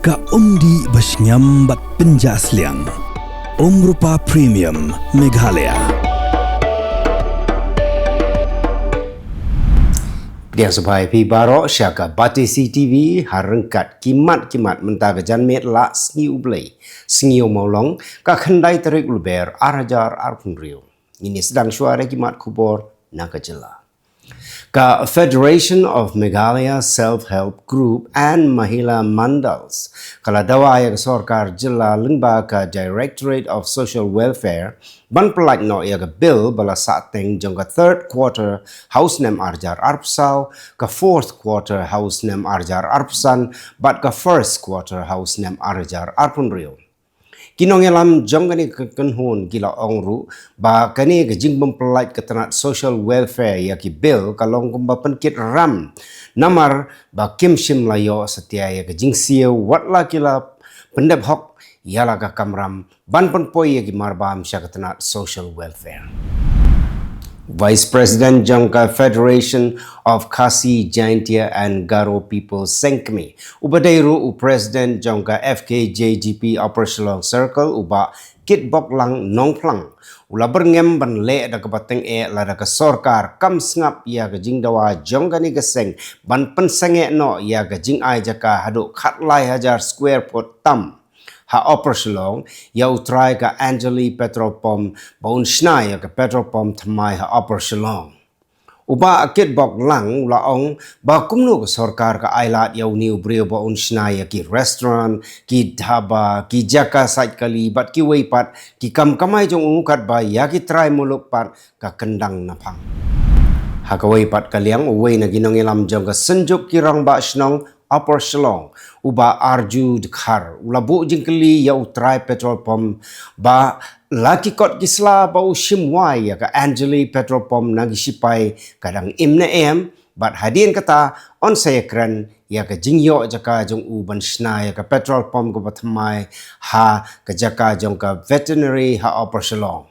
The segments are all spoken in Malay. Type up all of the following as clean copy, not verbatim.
Ka umdi basnyam bat penjasliang. Rupa Premium Meghalaya. Dia sebagai pibaro syaka bati CTV harengkat kimat mentah janmet la sengi ublay sengi maulong ka khandai Tarik Lber arajar arpunrio. Ini sedang suara kimat Khubor nak Jylla. Ka Federation of Meghalaya Self-Help Group and Mahila Mandals kala dawa ya sarkar Jylla lengba ka Directorate of Social Welfare ban pelak no ya ka bill bala sateng jong ka third quarter house nem arjar arpsau ka fourth quarter house nem arjar arpsan bat ka first quarter house nem arjar arpunrio. Kinongelam jong gani kenhun gila ongru ba kani ke jing mempelait ketenat social welfare ya ki bill kalong kumba penkit ram namar ba kim shim layo setia ya ke jing siu watla kila pendep hok yala ka kamram ban penpoi ya ki marbam sya ketenat social welfare. Vice President Jangka Federation of Khasi, Jaintia and Garo People Sengkmi. Ubadairu u President Jangka FKJGP Operational Circle uba kitbok lang nongplang. Ula berngem ban le da kabateng la da ka sorkar kam sngap ya ka jingdawa jongga ni geseng ban pensenge no ya ka jing ai jaka hadu khatlai hajar square foot tam. Ha operational ya utrai ka Angeli petrol pump baun snai ya ka petrol pump thamai ha operational uba akit bok lang laong ba kumnu ka sarkar ka ailat ya uni ubrio baun snai ya ki restaurant ki dhaba ki jaka sait kali bat ki weipat ki kam kamai jong ungukat ba ya ki try muluk pat ka kendang napang ha ka weipat kaliang uwei na ginongilam jong ka senjuk kirang ba snong upper Shillong uba arju dekhar ulabu jingkeli ya utrai petrol pump ba laki kot kisla ba ushimwai ya ka Angeli petrol pump nagi sipai kadang imna em bat hadin kata on saya kran ya ka jingyo jaka jong u ban shna ya ka petrol pump ko batmai ha ka jaka jong ka veterinary ha upper Shillong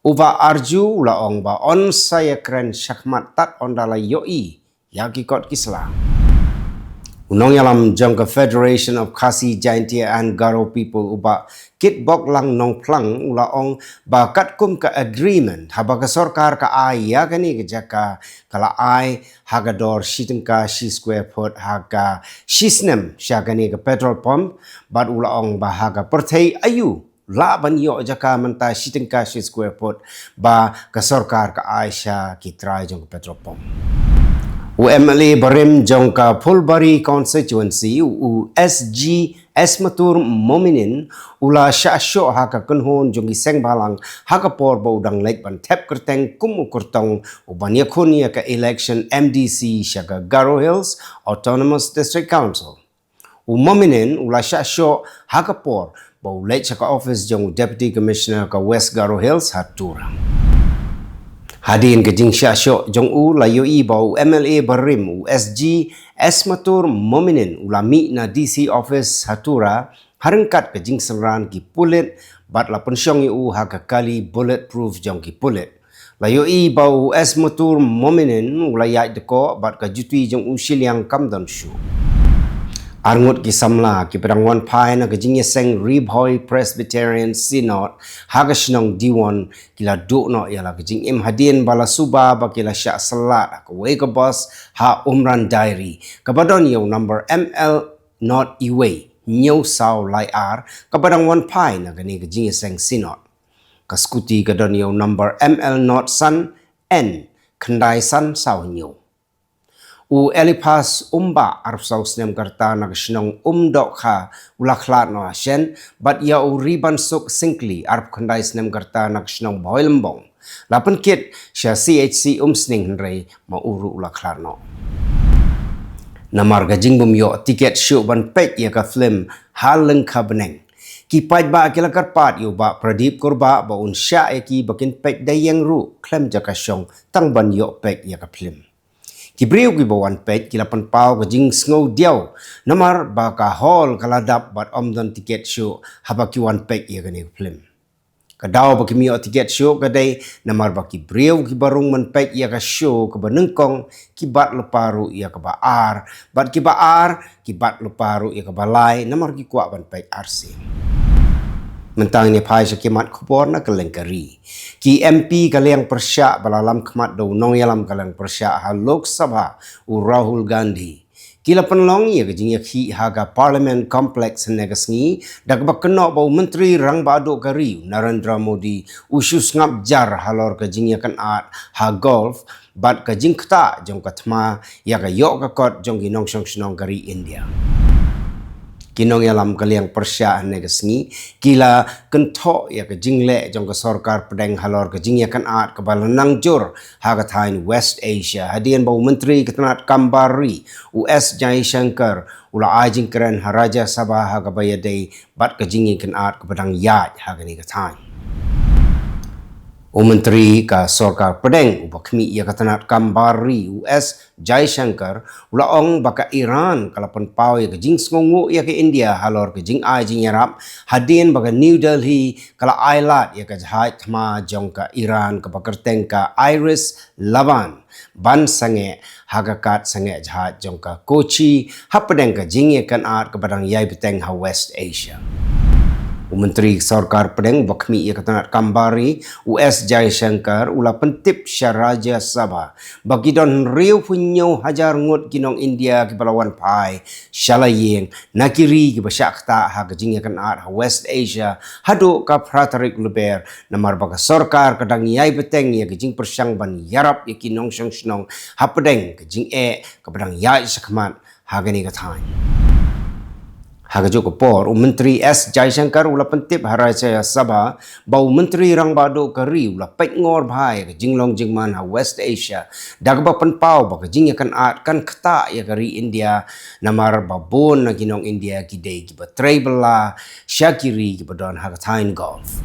uba arju laong ba on saya kran syakmat tat on dala yoi ya ki kot kisla. Unong yalam jangka Federation of Khasi, Jaintia and Garo People uba kitbok lang nong plang ulaong ba katkum ka agreement haba ka sarkar ka ay ya kani ka jaka kala ay hagador shitengka shi square foot haga shisnem sya kani ka petrol pump bat ulaong ba haga Pyrthei ayu la ban yo jaka menta shitengka shi square foot ba ka sarkar ka ay sya kitrai jang petrol pump. UMLA Barim Jongka Pulbari Constituency SG Esmatur Mominin ula syasyo haka kenhon jongi seng balang haka por baudang lek ban tep kerteng kumu kurtong ubanya kunia ka election MDC syaka Garo Hills Autonomous District Council. Mominin ula syasyo haka por bau lek syaka office jong Deputy Commissioner ka West Garo Hills Hatura. Hadin ke jing syasyo jong u layo i bau MLA Barim u SG Esmatur Mominin ulami na DC office Hatura harengkat ke jing seran ki pulit bat la pensyong u ha kali bulletproof jong ki pulit layo i bau Esmatur Mominin ulayat deko bat ka jutui jong u siliang kamdan shu Arngut ki samla ki pedangwan pai na kajing yeseng Ribhoy Presbyterian Synod haga shnong diwan kila duk no yala kajing im hadin bala suba ba kila syak salat ka wake bus ha umran diary kabadon yo number ML not iwe nyaw saw lai ar kabadangwan pai na kani kajing yeseng Synod kaskuti kadon yo number ML not san N khandai san saw nyaw u elipas umba arpsau snem karta nagshnong umdok kha ulaklat no ashen bat ya u riban suk singkli arp khandai snem karta nagshnong boilembong lapan kit sya CHC sning hnrei ma uru ulaklat no namar gajing bum yo tiket shu ban pek ya ka film haleng kha beneng ki pait ba akila karpat yo ba pradip kurba ba un sya ki bakin pek dayang ru klem jaka syong tang ban yo pek ya ka film Kibriu ki bawan pet kila panpau ka jing snow diaw namar ba ka hall kaladap bat omdan tiket show haba ki wan pet ya gani film Kadau baki mi tiket show kadai namar baki breu ki barung menpek ia ka show ke benengkong ki bat leparu ia ke baar bat ki baar ki bat leparu ia ke balai namar ki kuat benpek arsi mentang ni pai sekimat Khubor na Kylleng kari ki MP Kylleng persyak balalam kemat do nong yalam Kylleng persyak ha Lok Sabha u Rahul Gandhi Kila penlong ia kejing yakhi haga parlimen kompleks negasngi dak bakeno bau menteri rang baduk kari Narendra Modi usus ngap jar halor kejing yakan at ha golf bat kejing kta jong katma ya ka yok ka kot jong ginong song snong kari India kinong yalam Kylleng persyak negasngi kila kentok ya kejing le jong ka sarkar pedeng halor kejing yakan at kebalanang jur haga thain West Asia hadian bau menteri ketenat kambari US Jaishankar ula ajing keren haraja Sabah haga bayadai bat kejing yakan at kebadang yaj haga ni kathain Menteri ka Sarkar Pedeng ubakmi ia katanat kambari US Jaishankar ula ong baka Iran kalapan pau ia kejing sengongu ia ke India halor kejing ajing yarap hadin baka New Delhi kala ailat ia ke jahai thma jong ka Iran ka bakerteng ka Iris Laban ban sange hagakat sange jahai jong ka Kochi hapedeng ka jing ia kan at ke badang yai beteng ha West Asia Menteri Sarkar Pedeng bakmi ia katanat kambari US Jaishankar ula pentip syaraja Sabah bagi don riu punyo hajar ngut kinong India ki balawan pai shalayeng nakiri ki basyak ta ha kejing kan at ha West Asia hadu ka Tarik Lber namar baka Sarkar kadang yai beteng ia kejing persyang ban yarap ia kinong syong snong ha pedeng kejing ka badang yai sakmat ha gani katain Haga Jokopor, Menteri S. Jaishankar ula pentip haraja Sabah, bau Menteri Rang Baduk kari ula pek ngor bahai ke jinglong jingman ha West Asia, dagba penpau baka jing yakan at kan keta ya kari India, namar babon na ginong India gidei giba trebela, syakiri giba don haga tain golf.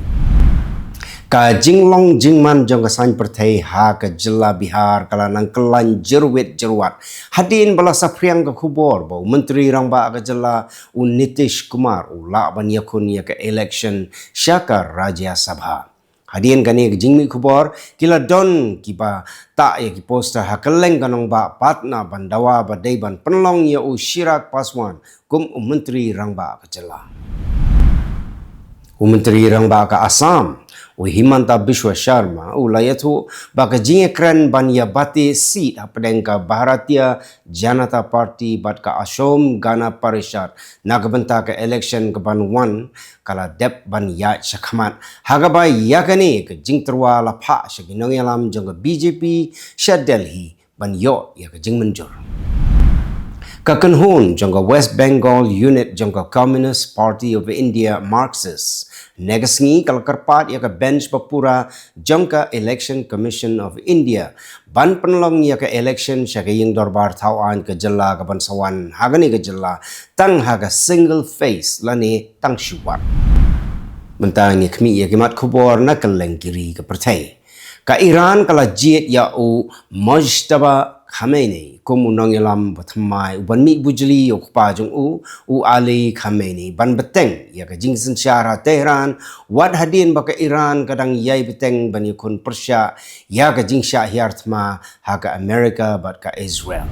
Ka jinglong jingman jong ka sain Pyrthei ha ka Jylla Bihar kala nang kelan jerwit jerwat hadin bala sapriang ka Khubor bau menteri rang ba ka Jylla Nitish Kumar ula ban yakun ya ka election syakar Rajya Sabha hadin kani ka jingmi Khubor kila don kiba tak ya ki poster ha Kylleng kanong ba patna bandawa badai ban penlong ya u Shirak Paswan kum menteri rang ba ka Jylla menteri rang ba ka Assam Himanta Biswa Sharma ulayatu baka jinge kren ban ya bati seat apedeng ka Bharatiya Janata Party bat ka Asom Gana Parishad nagbenta ka election ka ban 1 kala dep ban ya shakmat hagaba yakani ka jing terwa la pha shaginong yalam jong BJP sha Delhi ban yo ya ka jing menjur Kakenhun jongka West Bengal unit jongka Communist Party of India Marxist negasngi kalkarpat ya ka bench papura jongka Election Commission of India ban penlong ya ka election syakaying dorbar tawan ke Jylla ka bansawan hagani ke Jylla tang haga single face lani tang syuwat mentang ya kmi ya kimat Khubor na Kylleng kiri ke Pyrthei ka Iran kala jit ya u Mojtaba Khamenei kumunong yalam batmai uban mi bujli ukpa jong u Ali Khamenei ban beteng ya ka jingsen syara Tehran wat hadin baka Iran kadang yai beteng ban yakun Persya ya ka jingsya hiartma ha ka America bat ka Israel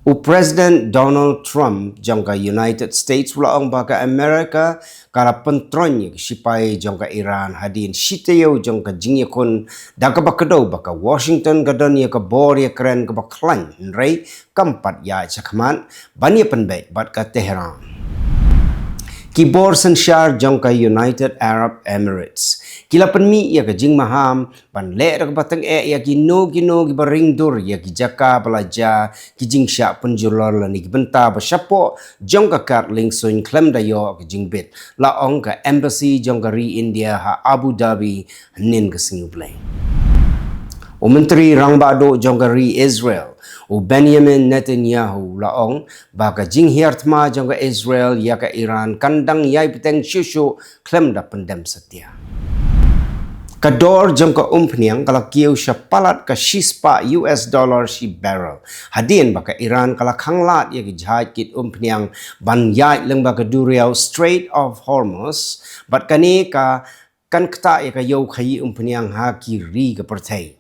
President Donald Trump jangka United States ulaong baka Amerika kala pentron sipai jangka Iran hadin sitayo jangka jingyakun daka bakado baka Washington gadon ya ka bor ya keren ka baklan rei kampat ya chakman banya penbek bat ka Tehran Kibor sensyar jangka United Arab Emirates. Kila penmi ya ke jing maham ban le dak batang ya gino gibaring dur ya ki jaka belaja ki jing sya penjulor la ni benta basyapo jangka kat lingsun klem dayo ke jing bit la ong ka embassy jangka ri India ha Abu Dhabi nin ke singu play. Menteri Rang Bado Jonggari Israel Benjamin Netanyahu laong baka jing hiartma jongga Israel ya ka Iran kandang yai peteng syusyu klem da pendem setia. Kador jongka umpniang kala kieu syapalat ka shispa US dollar shi barrel. Hadin baka Iran kala khanglat ya ki jahaj kit umpniang ban yai leng baka Duriau Strait of Hormuz bat kani ka kan kata ya ka yo khayi umpniang ha ki ri ka Pyrthei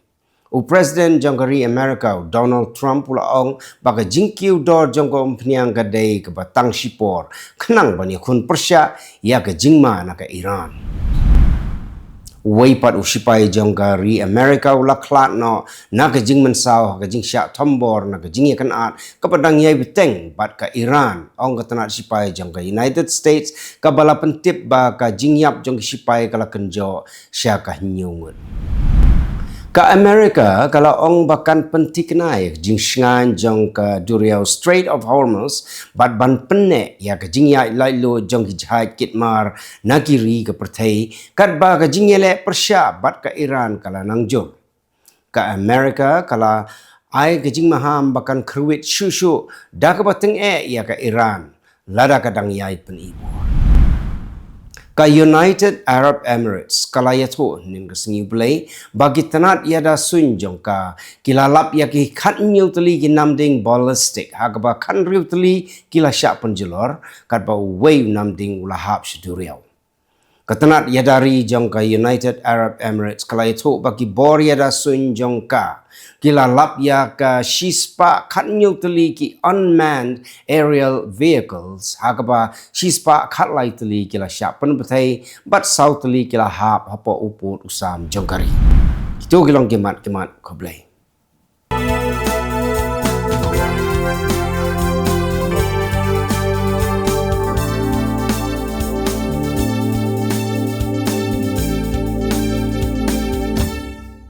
u president jongari America Donald Trump pula ong baga jingkiu dor jongko umpniang ka dei ka batang sipor khnang bani khun Persia ya ka jingma na ka Iran Waipat usipai jongkari Amerika ula klat no na ke jing mensau ke jing syak tombor na ke jing kan at kepadang yai beteng bat ka Iran ong ke tanat sipai jongka United States ka bala pentip ba ka jing yap jong sipai kala kenjo syak ka nyungut ka Amerika kalau ong bakan pentik naik jing sngan jong ka Duriau Strait of Hormuz bat ban penne ya ka jing ya lailo jong ki jihad kitmar nakiri ka Pyrthei kat ba ka jing ele Persia bat ka Iran kala nangjum ka Amerika kala ai ka jing maham bakan kruit shushu da ka bateng ya ka Iran lada kadang yai pen ibu ka United Arab Emirates kalayato ning kesengi belai bagi tanat yada sunjong ka kilalap ya ki khat nyu teli ki namding ballistic hagaba kan riu teli kila syak penjelor kat ba wei namding ulahap seduriau katanat yadari jong ka United Arab Emirates kalayato bagi bor yada sunjong ka kilalap ya ka shispa khat nyu teli ki unmanned aerial vehicles hagaba shispa khat lai teli kila syak pen Pyrthei bat sau teli kila hap hapo uput usam jongkari itu kilong kimat khoblai